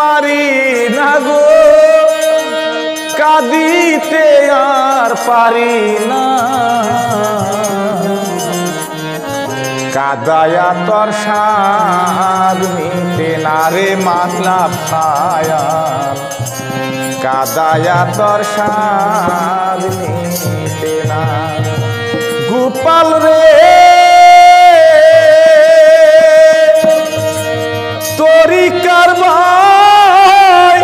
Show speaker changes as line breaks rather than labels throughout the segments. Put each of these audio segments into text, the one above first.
পারি না গো কাঁদিতে আর পারি না কাদায়া তোর সাদ মিটে না রে মাতলাব ছায়া কাদায়া তোর সাদ মিটে না গোপাল রে তোরি কারবাই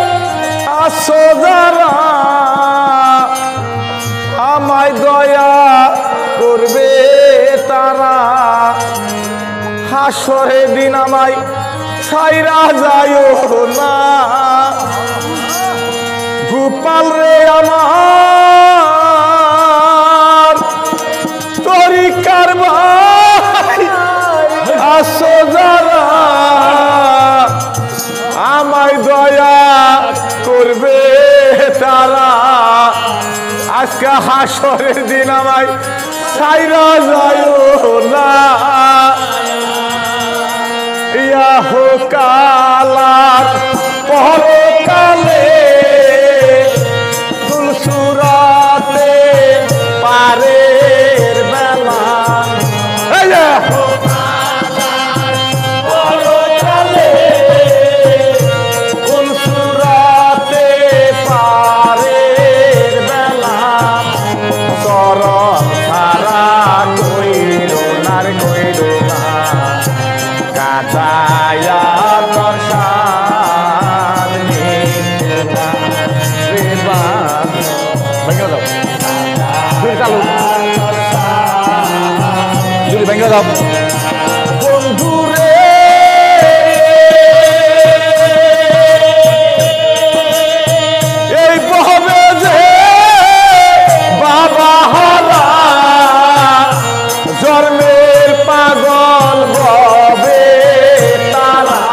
আসো যারা আমায় দয়া করবে তারা হাসরে দিন আমায় ছাইরা যায়ও না গোপাল রে আমার তোরি কারবাই আসো যারা আমায় দয়া করবে তারা আজকে হাসরের দিন আমায় ছাইরা যায়ও না ইয়া হো কালার পরকালে তুলসুরাতে পারের বেলা ইয়া হো কালার পরকালে তুলসুরাতে পারের বেলা চরণ সারা কইরো না রে কইরো না কাদায়া তোর সাদ মিটে না রে বাপ ভেঙে দাও চালু যদি ভেঙে দাও বন্ধু রে এই বহবে যে বাবা হারা জন্মের পাগল ববে তারা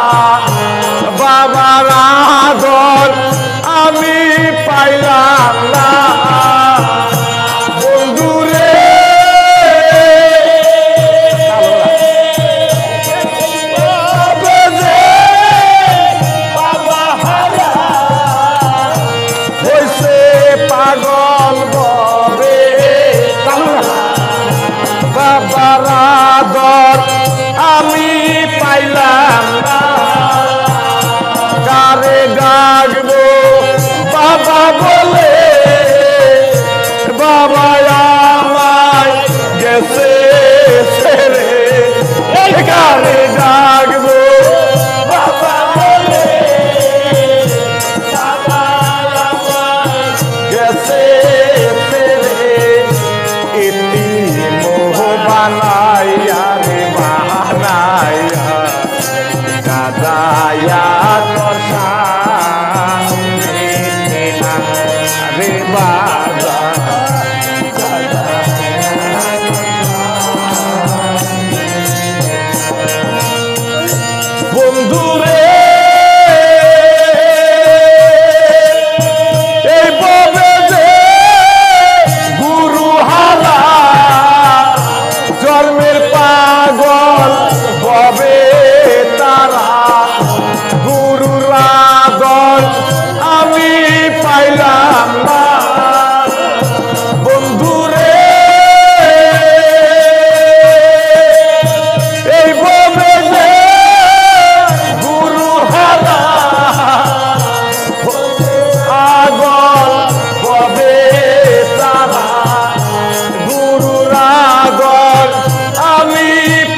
বাবার আদর আমি পাইলাম না বন্ধু রে বাবা হারা হইছে পাগল ববে বাবার আদর আমি পাইলাম না কারে ডাকবো বাবা বলে বাবা আমায় গেছে ছেড়ে কারে ডাকবো বাবা বলে বাবা আমায় গেছে ছেড়ে ইতি মোহ বানাইয়া রে বানাইয়া কাদায়া তোর সাদ মিটে না রে বাবা বন্ধু রে এই ববে যে গুরু হারা জন্মের পাগল ববে তারা গুরুর আদর আমি পাইলাম না বন্ধু রে এই ববে যে গুরু হারা আগল ববে তারা গুরুর আদর আমি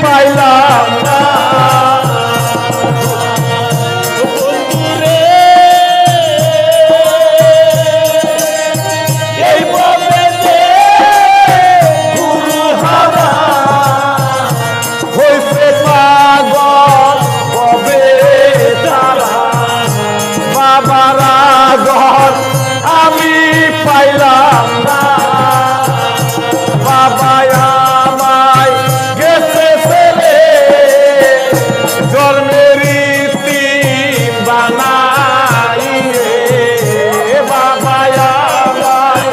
পাইলাম না বন্ধু রে এই ববে যে গুরু হারা হইছে পাগল ববে তারা বাবার আদর আমি পাইলাম না বাবা আমায় গেছে ছেড়ে জন্মের রীতি বানাইয়ে বাবা আমায়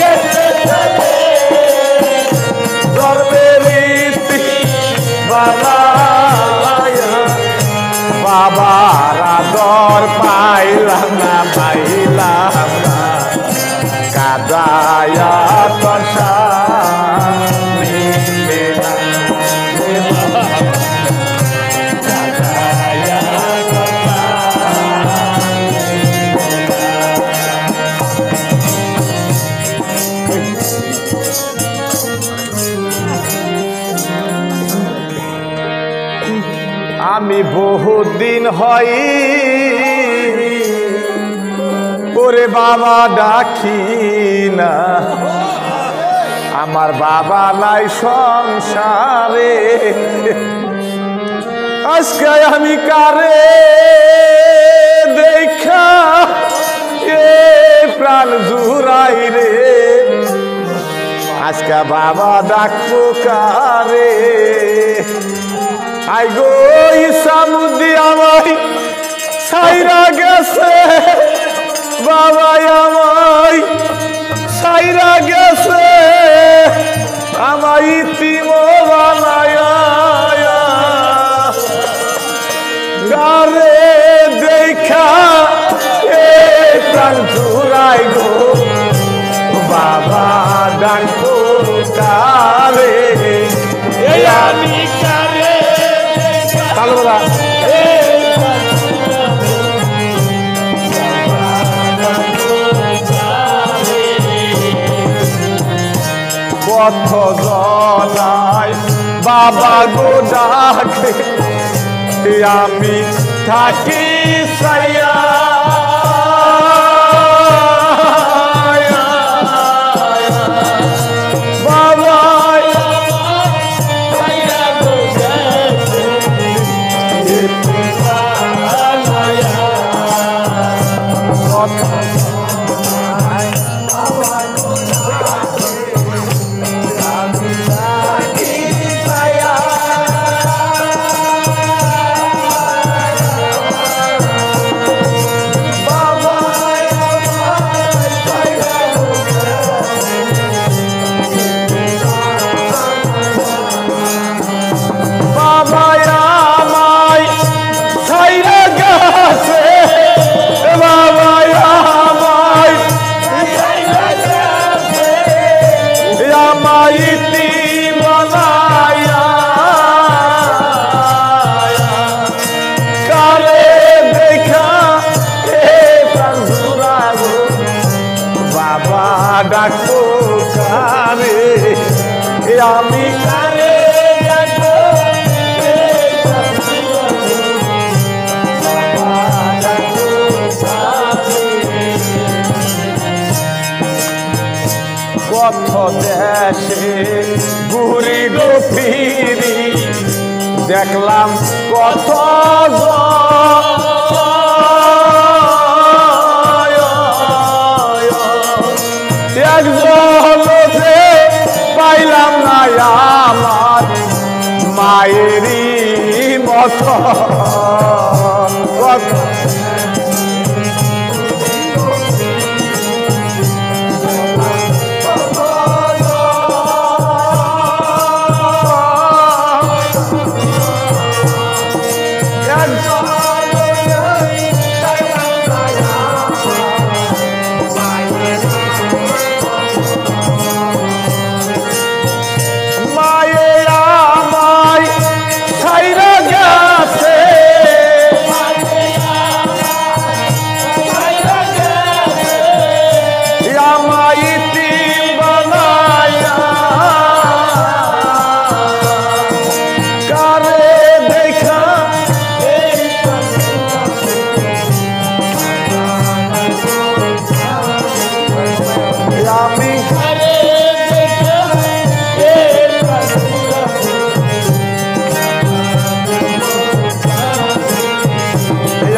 গেছে ছেড়ে জন্মের রীতি বানাইয়া বাবার আদর পাই পাইলাম না কাদায়া কষা আমি বহুদিন হই ওরে বাবা ডাকি না আমার বাবা নাই সংসারে আজকে আমি কারে দেখা এ প্রাণ জুড়াই রে আজকে বাবা ডাকবো কারে আই গো ইসামুদ্দি আমায় ছাইরা গেছে বাবা আমায় ছাইরা গেছে আমায় ইতিম বানায়া গারে দেখা এ প্রাণ জুড়াই গো বাবা ডাকবো কারে আমি কারে কালো বলা পথ জলায় বাবা গো ডাকে আমি থাকি সাইয়া ডাকবো কারে আমি কারে ডাকবো কত দেশে ঘুরি গো ফিরি দেখলাম কত পাইলাম না আমার মায়েরই মতো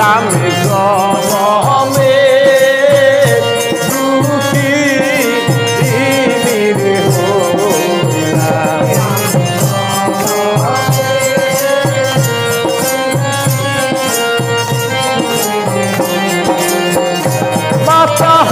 আমি জনমে দুঃখী মাথা